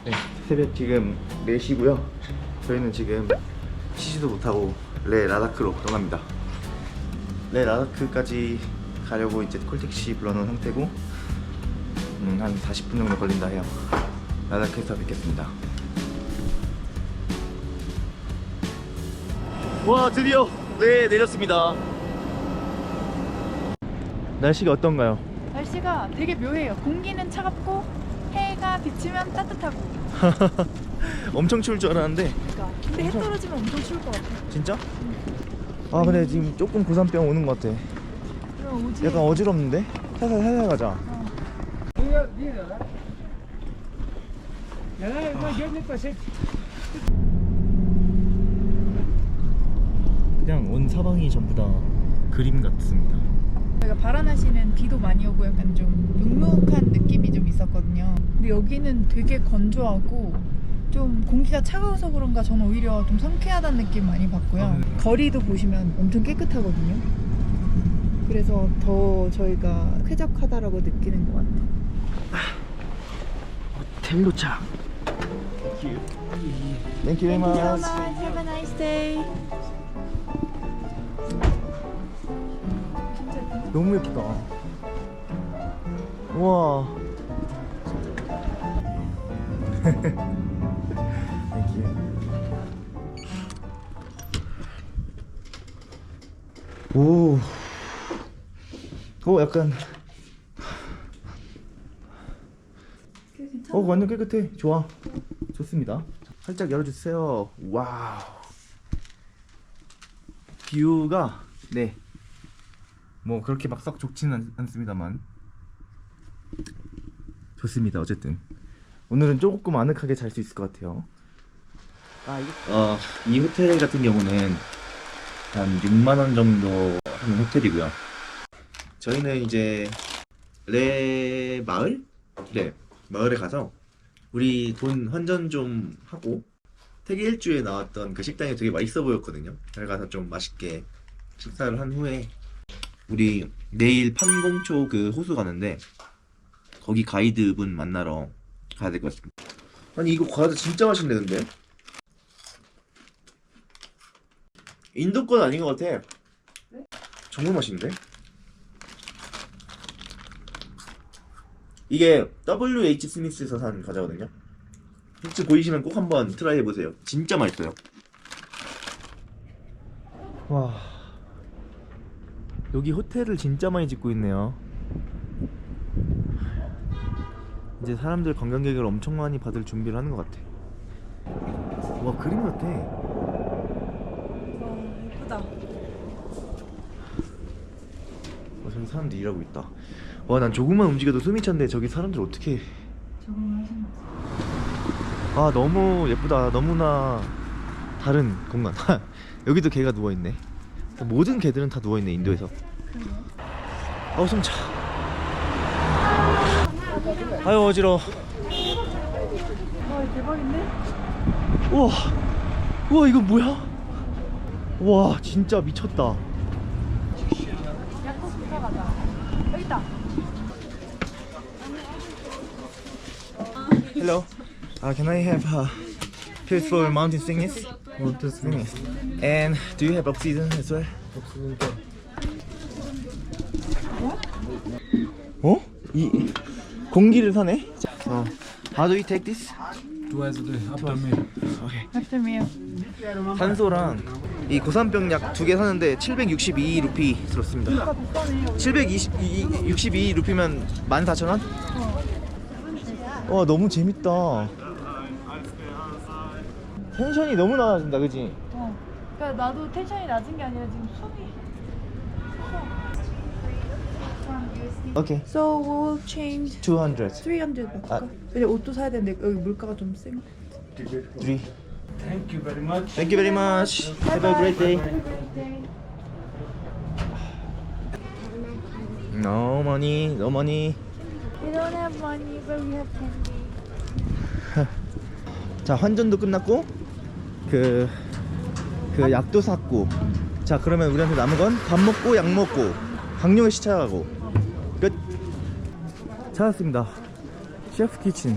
네, 새벽 지금 4시고요. 저희는 지금 쉬지도 못하고 라다크로 떠납니다. 라다크까지 가려고 이제 콜택시 불러놓은 상태고 한 40분 정도 걸린다 해요. 라다크에서 뵙겠습니다. 와, 드디어 내렸습니다. 날씨가 어떤가요? 날씨가 되게 묘해요. 공기는 차갑고 해가 비치면 따뜻하고. 엄청 추울 줄 알았는데. 그러니까. 근데 해 떨어지면 엄청 추울 것 같아. 진짜? 아, 근데 지금 조금 고산병 오는 것 같아. 그럼 오지. 약간 어지럽는데? 살살 가자. 그냥 온 사방이 전부 다 그림 같습니다. 저희가 바라나시는 비도 많이 오고 약간 좀 눅눅한 느낌이 좀 있었거든요. 근데 여기는 되게 건조하고 좀 공기가 차가워서 그런가 저는 오히려 좀 상쾌하다는 느낌 많이 받고요. 거리도 보시면 엄청 깨끗하거든요. 그래서 더 저희가 쾌적하다라고 느끼는 것 같아요. 호텔 도착. Thank you very much. Have a nice day. 너무 예쁘다. 우와. Thank you. 오, 약간. 완전 깨끗해. 좋아. 좋습니다. 살짝 열어주세요. 와우. 뷰가 네. 뭐 그렇게 막 썩 좋지는 않습니다만 좋습니다. 어쨌든 오늘은 조금 아늑하게 잘 수 있을 것 같아요. 이 호텔 같은 경우는 한 6만 원 정도 하는 호텔이고요. 저희는 이제 마을에 가서 우리 돈 환전 좀 하고 태계 일주에 나왔던 그 식당이 되게 맛있어 보였거든요. 잘 가서 좀 맛있게 식사를 한 후에 우리 내일 판공초 그 호수 가는데 거기 가이드분 만나러 가야 될 것 같습니다. 아니 이거 과자 진짜 맛있네. 근데 인도 건 아닌 것 같아. 네? 정말 맛있는데? 이게 WH 스미스에서 산 과자거든요. 혹시 보이시면 꼭 한번 트라이 해보세요. 진짜 맛있어요. 와, 여기 호텔을 진짜 많이 짓고 있네요. 이제 사람들 관광객을 엄청 많이 받을 준비를 하는 것 같아. 와, 그림 같아. 와, 예쁘다. 저기 사람들 일하고 있다. 와, 난 조금만 움직여도 숨이 찬데 저기 사람들 어떻게. 적응을 하신 거지. 아, 너무 예쁘다. 너무나 다른 공간. 여기도 개가 누워있네. 모든 개들은 다 누워있네, 인도에서. 숨 차. 아유, 어지러워. 와, 대박인데? 우와, 이거 뭐야? 와, 진짜 미쳤다. 약국 들어가자. 여기 있다. Hello. Can I have peaceful mountain singers? And do you have oxygen as well? 이 공기를 사네? How do you take this? Twice a day, after meal. Okay. After meal. 산소랑 이 고산병 약 2개 사는데 762 루피 들었습니다. 비싸네. 762 루피면 14,000원? 와, 너무 재밌다. 텐션이 너무 낮아진다, 그지? 그러니까 나도 텐션이 낮은 게 아니라 지금 숨이. 오케이. So we'll change 200. 300 바꿀까? 근데 옷도 사야 되는데 여기 물가가 좀 센 거. 3. Thank you very much. Thank you very much. Have a great day. No money, no money. We don't have money, but we have candy. 자, 환전도 끝났고 그 약도 샀고. 자, 그러면 우리한테 남은 건 밥 먹고 약 먹고 강릉에 시차하고 끝. 찾았습니다. 셰프 키친.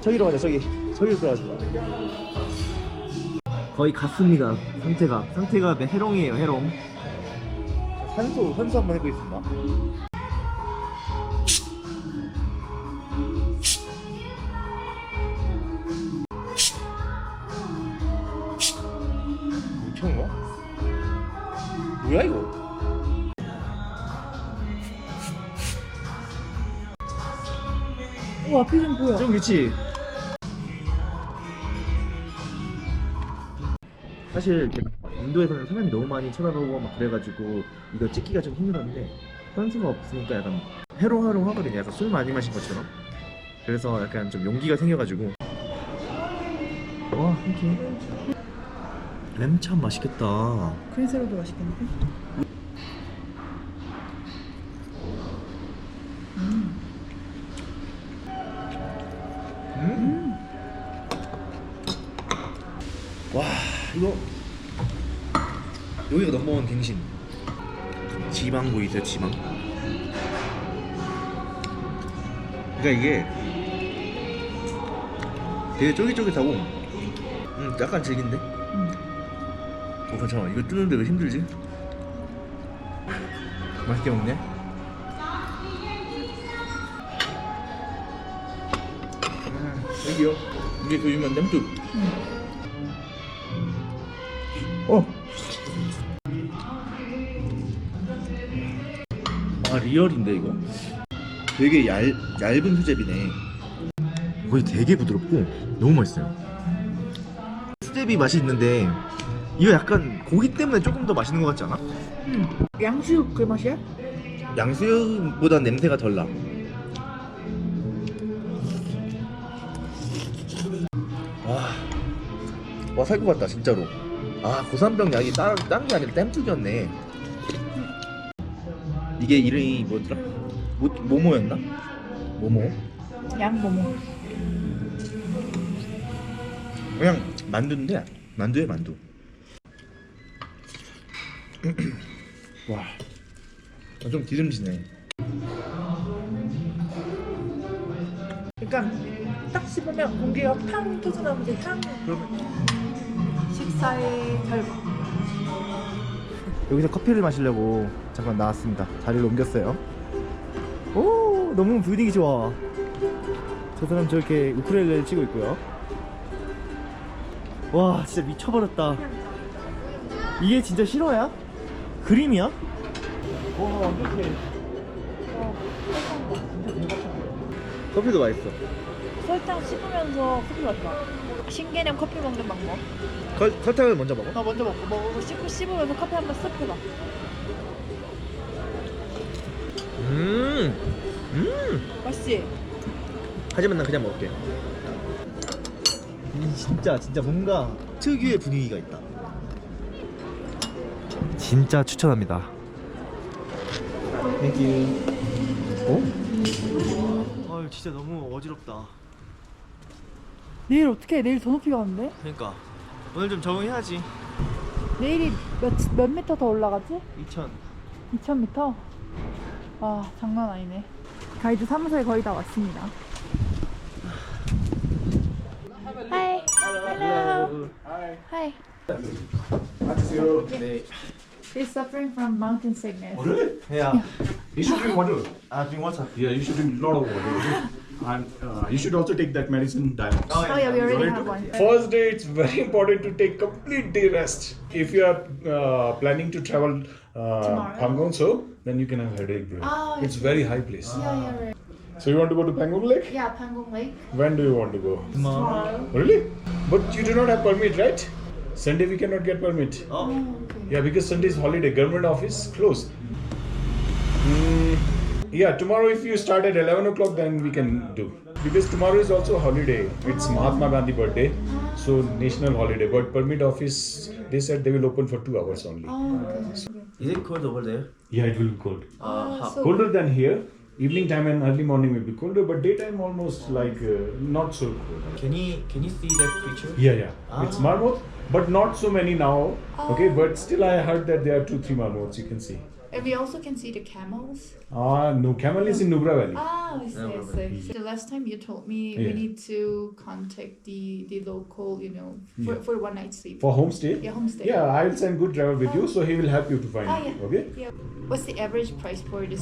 저기로 가자. 저기로 들어가자. 거의 갔습니다. 상태가 해롱이에요. 해롱. 산소 한번 해보겠습니다. 미쳤나? 뭐야 이거? 오, 앞이 좀 보여. 좀 그치? 사실 이렇게 인도에서는 사람이 너무 많이 쳐다보고 막 그래가지고 이거 찍기가 좀 힘들었는데 선수가 없으니까 약간 해롱해롱 하거든요. 약간 술 많이 마신 것처럼. 그래서 약간 좀 용기가 생겨가지고. 와, 이렇게 램 참 맛있겠다. 크린새우도 맛있겠는데? 와, 이거 여기가 넘버원 갱신. 지방 보이세요? 지방. 그러니까 이게 되게 쫄깃쫄깃하고 약간 질긴데? 잠깐만, 이거 뜯는데 왜 힘들지? 맛있게 먹네? 여기요. 이게 그 유명한 램뚜. 아, 리얼인데 이거? 되게 얇은 수제비네. 거의 되게 부드럽고 너무 맛있어요. 수제비 맛이 있는데 이거 약간 고기 때문에 조금 더 맛있는 것 같지 않아? 양수육 그 맛이야? 양수육보다 냄새가 덜 나. 와, 살 것 같다 진짜로. 아, 고산병 약이 딴 게 아니라 땜뚝이었네. 이게 이름이 뭐더라? 모모였나? 모모? 양모모. 그냥 만두인데 만두에 만두. 와, 좀 기름지네. 그러니까 딱 씹으면 공기가 팡 터져나오면서 향. 식사에 잘. 여기서 커피를 마시려고 잠깐 나왔습니다. 자리를 옮겼어요. 오, 너무 분위기 좋아. 저 사람 저렇게 우쿨렐레를 치고 있고요. 와, 진짜 미쳐버렸다. 이게 진짜 실화야? 그림이야? 와, 완벽해. 커피도 맛있어. 설탕 씹으면서 커피 맛있다. 신개념 커피 먹는 방법. 설탕을 먼저 먹어? 나 먼저 먹고 씹으면서 커피 한번 쓱 해봐. 맛있지? 하지만 난 그냥 먹을게. 진짜 뭔가 특유의 분위기가 있다. 진짜 추천합니다. 땡큐. 어? 진짜 너무 어지럽다. 내일 어떻게 해? 내일 더 높이 가는데? 그러니까 오늘 좀 적응해야지. 내일이 몇 미터 더 올라가지? 2000. 2000m? 아, 장난 아니네. 가이드 사무소에 거의 다 왔습니다. Hi. Hello. Hi. 네. He's suffering from mountain sickness. Really? Yeah. You should drink water. Drink water. Yeah, you should drink a lot of water. And you should also take that medicine dialogues. Oh yeah, we already have one. First day, it's very important to take complete day rest. If you are planning to travel Pangong, so then you can have headache there. Oh, It's very high place. Yeah, right. So you want to go to Pangong Lake? Yeah, Pangong Lake. When do you want to go? Tomorrow. Really? But you do not have permit, right? Sunday we cannot get permit. Oh. Okay. Yeah, because Sunday is holiday. Government office closed. Yeah, tomorrow if you start at 11 o'clock, then we can do. Because tomorrow is also holiday. It's Mahatma Gandhi birthday, so national holiday. But permit office, they said they will open for 2 hours only. Oh, okay. Is it cold over there? Yeah, it will be cold. So Colder than here. Evening time and early morning will be colder, but daytime almost like not so cold. Can you see that creature? Yeah. It's marmot, but not so many now. Okay, but still I heard that there are 2-3 marmots you can see. And we also can see the camels. No, camel is in Nubra Valley. Ah, I see, Yeah, I see. The last time you told me we Yeah. need to contact the local, you know, for one night sleep. For homestay? Yeah, homestay. Yeah, I'll send good driver with you, so he will help you to find it. yeah. Okay? Yeah. What's the average price for this?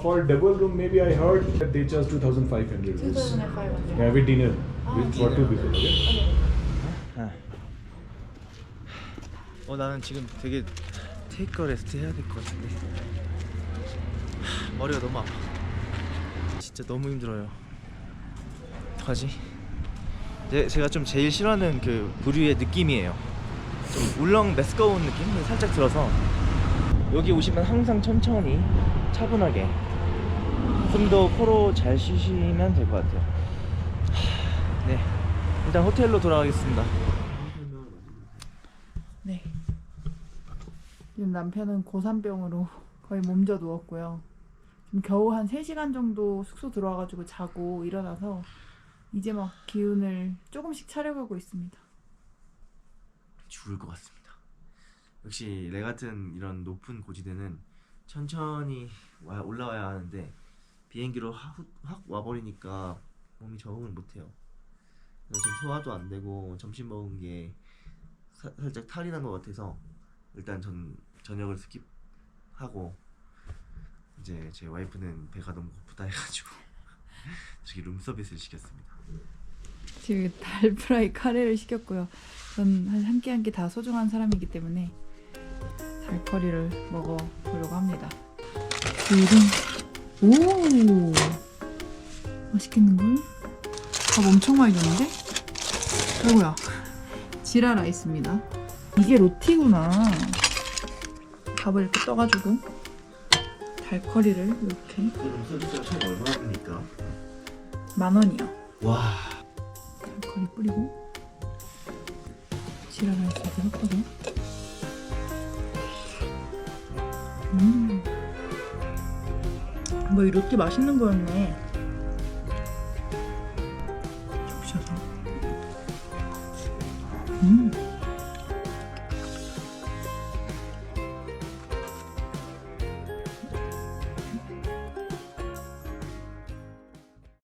For double room, maybe I heard that they charge 2,500 rupees. 2,500. Yeah, with dinner, Ah, for two people. Okay? Okay. 나는 지금 되게 테이크 레스트 해야 될 것 같은데 머리가 너무 아파. 진짜 너무 힘들어요. 어떡하지? 제가 좀 제일 싫어하는 그 부류의 느낌이에요. 좀 울렁 메스꺼운 느낌이 살짝 들어서 여기 오시면 항상 천천히 차분하게 숨도 코로 잘 쉬시면 될 것 같아요. 네, 일단 호텔로 돌아가겠습니다. 네. 지금 남편은 고산병으로 거의 몸져 누웠고요. 지금 겨우 한 3시간 정도 숙소 들어와가지고 자고 일어나서 이제 막 기운을 조금씩 차려가고 있습니다. 죽을 것 같습니다. 역시 레 같은 이런 높은 고지대는 천천히 올라와야 하는데 비행기로 확 와버리니까 몸이 적응을 못해요. 그래서 지금 소화도 안 되고 점심 먹은 게 살짝 탈이 난 것 같아서 일단 전 저녁을 스킵하고 이제 제 와이프는 배가 너무 고프다 해가지고 저기 룸서비스를 시켰습니다. 지금 달프라이 카레를 시켰고요. 전 한 끼 한 끼 다 소중한 사람이기 때문에 달커리를 먹어보려고 합니다. 오, 맛있겠는걸? 밥 엄청 많이 줬는데? 아이고야, 지라 라이스입니다. 이게 로티구나. 밥을 이렇게 떠가지고 달커리를 이렇게. 룸서비스가 총 얼마입니까? 10,000원이요. 와, 달커리 뿌리고 지라 라이스 이렇게 섞어서. 뭐 이 로티 맛있는 거였네.